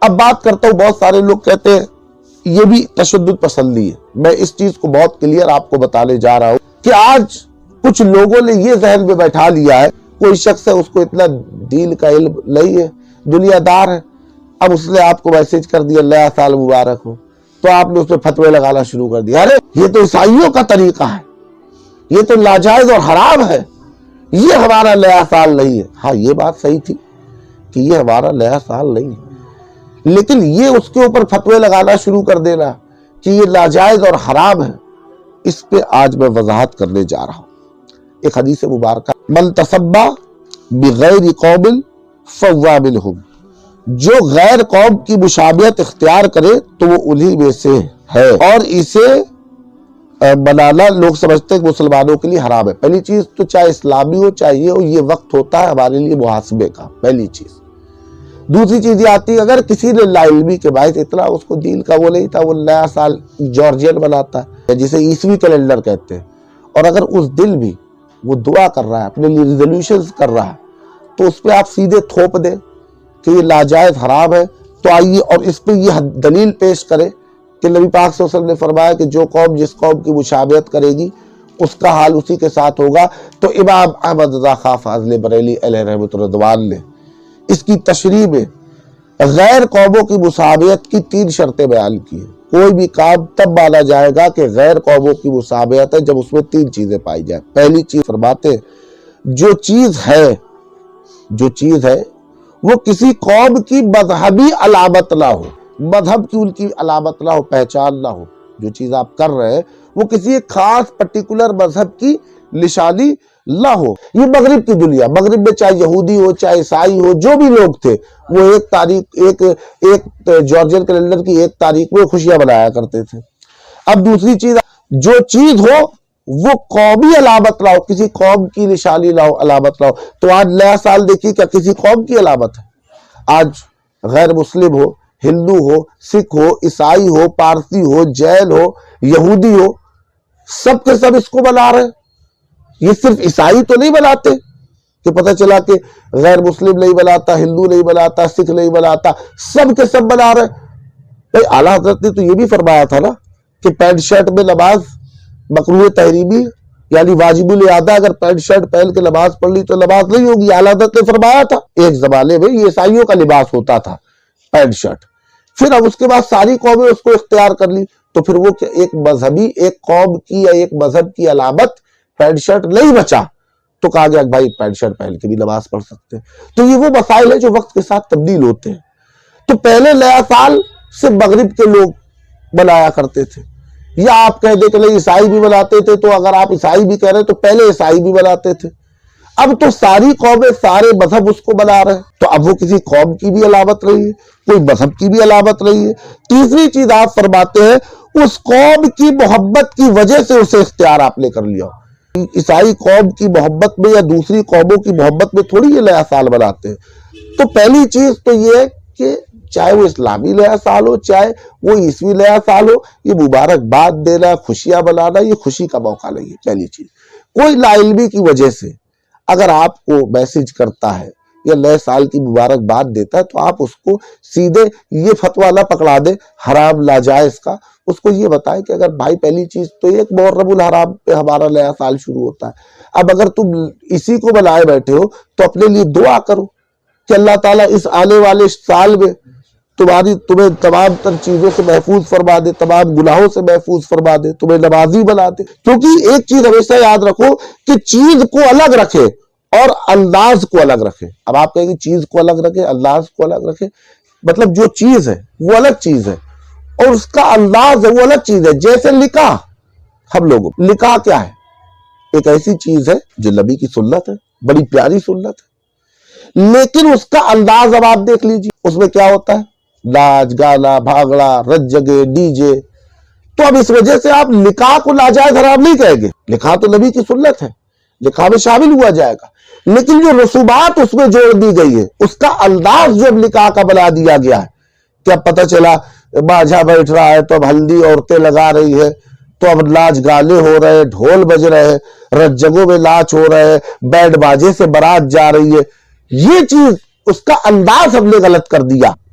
اب بات کرتا ہوں، بہت سارے لوگ کہتے ہیں یہ بھی تشدد پسندی ہے. میں اس چیز کو بہت کلیئر آپ کو بتانے جا رہا ہوں کہ آج کچھ لوگوں نے یہ ذہن میں بیٹھا لیا ہے، کوئی شخص ہے اس کو اتنا دین کا علم نہیں ہے، دنیا دار ہے، اب اس نے آپ کو میسج کر دیا نیا سال مبارک ہو، تو آپ نے اس پہ فتوے لگانا شروع کر دیا. ارے یہ تو عیسائیوں کا طریقہ ہے، یہ تو ناجائز اور حرام ہے، یہ ہمارا نیا سال نہیں ہے. ہاں یہ بات صحیح تھی کہ یہ ہمارا نیا سال نہیں ہے، لیکن یہ اس کے اوپر فتوے لگانا شروع کر دینا کہ یہ ناجائز اور حرام ہے، اس پہ آج میں وضاحت کرنے جا رہا ہوں. ایک حدیث مبارکہ، من تشبہ بغیر قوم فہو منہم، جو غیر قوم کی مشابہت اختیار کرے تو وہ انہی میں سے ہے، اور اسے بنانا لوگ سمجھتے ہیں کہ مسلمانوں کے لیے حرام ہے. پہلی چیز تو چاہے اسلامی ہو چاہے یہ ہو، یہ وقت ہوتا ہے ہمارے لیے محاسبے کا، پہلی چیز. دوسری چیز یہ آتی ہے اگر کسی نے لا علمی کے باعث اتنا اس کو دین کا وہ نہیں تھا، وہ نیا سال جارجین مناتا ہے جسے عیسوی کیلنڈر کہتے ہیں، اور اگر اس دن بھی وہ دعا کر رہا ہے، اپنے لیے ریزولوشنز کر رہا ہے، تو اس پہ آپ سیدھے تھوپ دیں کہ یہ ناجائز حرام ہے. تو آئیے اور اس پہ یہ دلیل پیش کرے کہ نبی پاک صلی اللہ علیہ وسلم نے فرمایا کہ جو قوم جس قوم کی مشابہت کرے گی اس کا حال اسی کے ساتھ ہوگا. تو امام احمد رضا خان فاضل بریلی علیہ رحمۃ الرضوان نے اس کی تشریح میں غیر قوموں کی مشابہت کی 3 شرطیں بیان کی ہیں. کوئی بھی کام تب مانا جائے گا کہ غیر قوموں کی مشابہت ہے جب اس میں 3 چیزیں پائی جائیں. پہلی چیز فرماتے ہیں جو چیز ہے وہ کسی قوم کی مذہبی علامت نہ ہو، مذہب کی ان کی علامت نہ ہو، پہچان نہ ہو. جو چیز آپ کر رہے ہیں وہ کسی ایک خاص پرٹیکولر مذہب کی نشانی نہ ہو. یہ مغرب کی دنیا، مغرب میں چاہے یہودی ہو چاہے عیسائی ہو، جو بھی لوگ تھے وہ ایک جارجین کیلنڈر کی 1 تاریخ میں خوشیاں منایا کرتے تھے. اب دوسری چیز، جو چیز ہو وہ قومی علامت نہ ہو، کسی قوم کی نشانی نہ ہو، علامت نہ ہو. تو آج نیا سال دیکھیے کیا کسی قوم کی علامت ہے؟ آج غیر مسلم ہو، ہندو ہو، سکھ ہو، عیسائی ہو، پارسی ہو، جین ہو، یہودی ہو، سب کے سب اس کو بنا رہے ہیں. یہ صرف عیسائی تو نہیں بناتے کہ پتہ چلا کہ غیر مسلم نہیں بناتا، ہندو نہیں بناتا، سکھ نہیں بناتا، سب کے سب بنا رہے ہیں. اعلیٰ حضرت نے تو یہ بھی فرمایا تھا نا کہ پینٹ شرٹ میں نماز مکروہ تحریمی، یعنی واجب الاعادہ، اگر پینٹ شرٹ پہن کے نماز پڑھ لی تو نماز نہیں ہوگی. اعلیٰ حضرت نے فرمایا تھا. ایک زمانے میں یہ عیسائیوں کا لباس ہوتا تھا پینٹ شرٹ، پھر اب اس کے بعد ساری قومیں اس کو اختیار کر لی، تو پھر وہ ایک مذہبی ایک قوم کی یا ایک مذہب کی علامت پینٹ شرٹ نہیں بچا، تو کہا گیا کہ بھائی پینٹ شرٹ پہن کے بھی نماز پڑھ سکتے ہیں. تو یہ وہ مسائل ہیں جو وقت کے ساتھ تبدیل ہوتے ہیں. تو پہلے نیا سال صرف مغرب کے لوگ منایا کرتے تھے، یا آپ کہہ دیں کہ نہیں عیسائی بھی مناتے تھے، تو اگر آپ عیسائی بھی کہہ رہے تو پہلے عیسائی بھی مناتے تھے. اب تو ساری قومیں سارے مذہب اس کو بنا رہے ہیں، تو اب وہ کسی قوم کی بھی علامت نہیں ہے، کوئی مذہب کی بھی علامت نہیں ہے. تیسری چیز آپ فرماتے ہیں اس قوم کی محبت کی وجہ سے اسے اختیار آپ نے کر لیا. عیسائی قوم کی محبت میں یا دوسری قوموں کی محبت میں تھوڑی یہ نیا سال مناتے ہیں. تو پہلی چیز تو یہ ہے کہ چاہے وہ اسلامی نیا سال ہو چاہے وہ عیسوی نیا سال ہو، یہ مبارکباد دینا، خوشیاں منانا، یہ خوشی کا موقع نہیں ہے. پہلی چیز، کوئی لا علمی کی وجہ سے اگر آپ کو میسج کرتا ہے یا نئے سال کی مبارکباد دیتا ہے تو آپ اس کو سیدھے یہ فتویٰ نہ پکڑا دیں حرام ناجائز کا. اس کو یہ بتائیں کہ اگر بھائی پہلی چیز تو ایک محرم الحرام پہ ہمارا نیا سال شروع ہوتا ہے. اب اگر تم اسی کو بنائے بیٹھے ہو تو اپنے لیے دعا کرو کہ اللہ تعالیٰ اس آنے والے سال میں تمہیں تمام تر چیزوں سے محفوظ فرما دے، تمام گناہوں سے محفوظ فرما دے، تمہیں نمازی بنا دے. کیونکہ ایک چیز ہمیشہ یاد رکھو کہ چیز کو الگ رکھے اور انداز کو الگ رکھے. اب آپ کہیں گے چیز کو الگ رکھے، انداز کو الگ رکھے، مطلب جو چیز ہے وہ الگ چیز ہے اور اس کا انداز ہے وہ الگ چیز ہے. جیسے نکاح، ہم لوگوں نکاح کیا ہے؟ ایک ایسی چیز ہے جو نبی کی سنت ہے، بڑی پیاری سنت ہے، لیکن اس کا انداز اب آپ دیکھ لیجیے، اس میں کیا ہوتا ہے؟ ناچ گانا بھاگڑا رج جگے ڈی جے. تو اب اس وجہ سے آپ نکاح کو ناجائز حرام نہیں کہیں گے، نکاح تو نبی کی سنت ہے، نکاح میں شامل ہوا جائے گا، لیکن جو رسومات اس میں جوڑ دی گئی ہے، اس کا انداز جو اب نکاح کا بنا دیا گیا ہے کہ اب پتہ چلا باجا بیٹھ رہا ہے تو اب ہلدی عورتیں لگا رہی ہے، تو اب ناچ گانے ہو رہے ہیں، ڈھول بج رہے ہیں، رج جگہوں میں ناچ ہو رہے ہیں، بینڈ باجے سے بارات جا رہی ہے. یہ چیز اس کا انداز ہم نے غلط کر دیا.